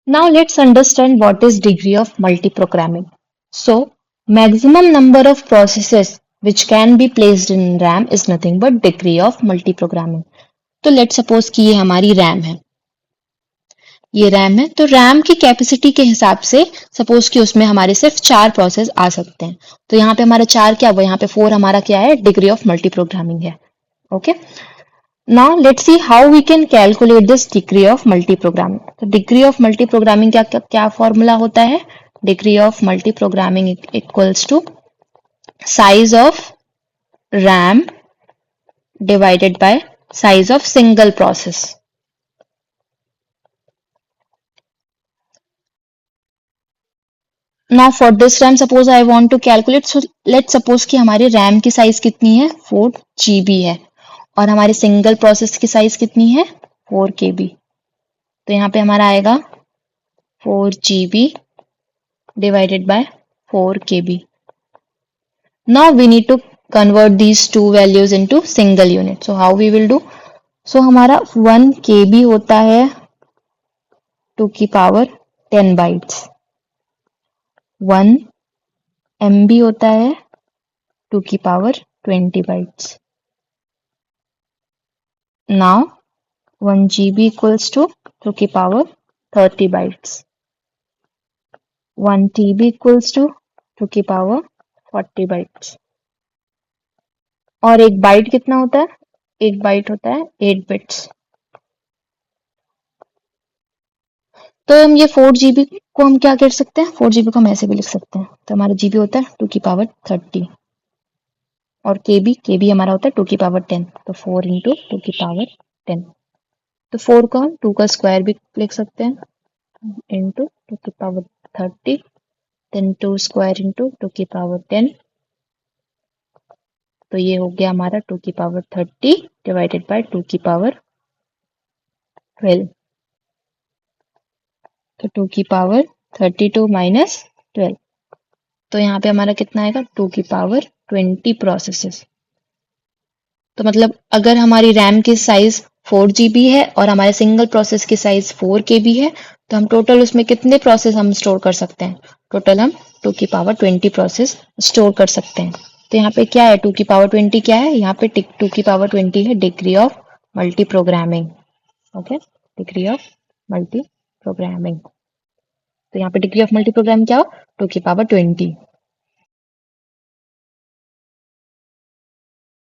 Now let's understand what is degree of multiprogramming. So, maximum number of processes which can be placed in RAM is nothing but degree of multiprogramming. तो let's suppose कि ये हमारी RAM है, ये RAM है, तो RAM की capacity के हिसाब से सपोज कि उसमें हमारे सिर्फ 4 प्रोसेस आ सकते हैं। तो यहाँ पे हमारा 4 क्या हुआ, यहाँ पे 4 हमारा क्या है, डिग्री ऑफ मल्टी प्रोग्रामिंग है। Okay, now let's see how we can calculate this degree of multi programming. तो डिग्री ऑफ मल्टी प्रोग्रामिंग क्या क्या, क्या फॉर्मूला होता है, degree of multi programming equals to size of RAM divided by size of single process. Now for this RAM suppose I want to calculate, so let's suppose कि हमारी RAM की size कितनी है, 4 GB है, और हमारी सिंगल प्रोसेस की size कितनी है, 4 KB। तो यहाँ पे हमारा आएगा 4 GB divided by 4 KB. Now we need to convert these two values into single unit. So how we will do? So हमारा 1 KB होता है 2 की पावर 10 बाइट्स, 1 MB होता है 2 की power 20 bytes. Now 1 GB equals to 2 की power 30 bytes. 1 TB equals to 2 की power 40 bytes. और एक बाइट कितना होता है, एक बाइट होता है 8 बिट्स। तो हम ये 4 GB को हम क्या कर सकते हैं, 4 GB को हम ऐसे भी लिख सकते हैं। तो हमारा GB होता है 2 की पावर 30 और KB हमारा होता है 2 की पावर 10। तो 4 इंटू 2 की पावर 10। तो 4 को हम 2 का स्क्वायर भी लिख सकते हैं, इंटू 2 की पावर 30, देन 2 स्क्वायर इंटू 2 की पावर 10। तो ये हो गया हमारा 2 की पावर 30 डिवाइडेड बाय 2 की पावर 12। तो 2 की पावर 32 माइनस 12, तो यहाँ पे हमारा कितना आएगा, 2 की पावर 20 प्रोसेसेस। तो मतलब अगर हमारी रैम की साइज 4 GB है और हमारे सिंगल प्रोसेस की साइज 4 KB है, तो हम टोटल उसमें कितने प्रोसेस हम स्टोर कर सकते हैं, टोटल हम 2 की पावर 20 प्रोसेस स्टोर कर सकते हैं। तो यहाँ पे क्या है, 2 की पावर 20 क्या है, यहाँ पे 2 की पावर 20 है degree of multi programming. Okay, degree of multi programming. तो यहाँ पे डिग्री ऑफ मल्टी प्रोग्रामिंग क्या हो, 2 की पावर 20।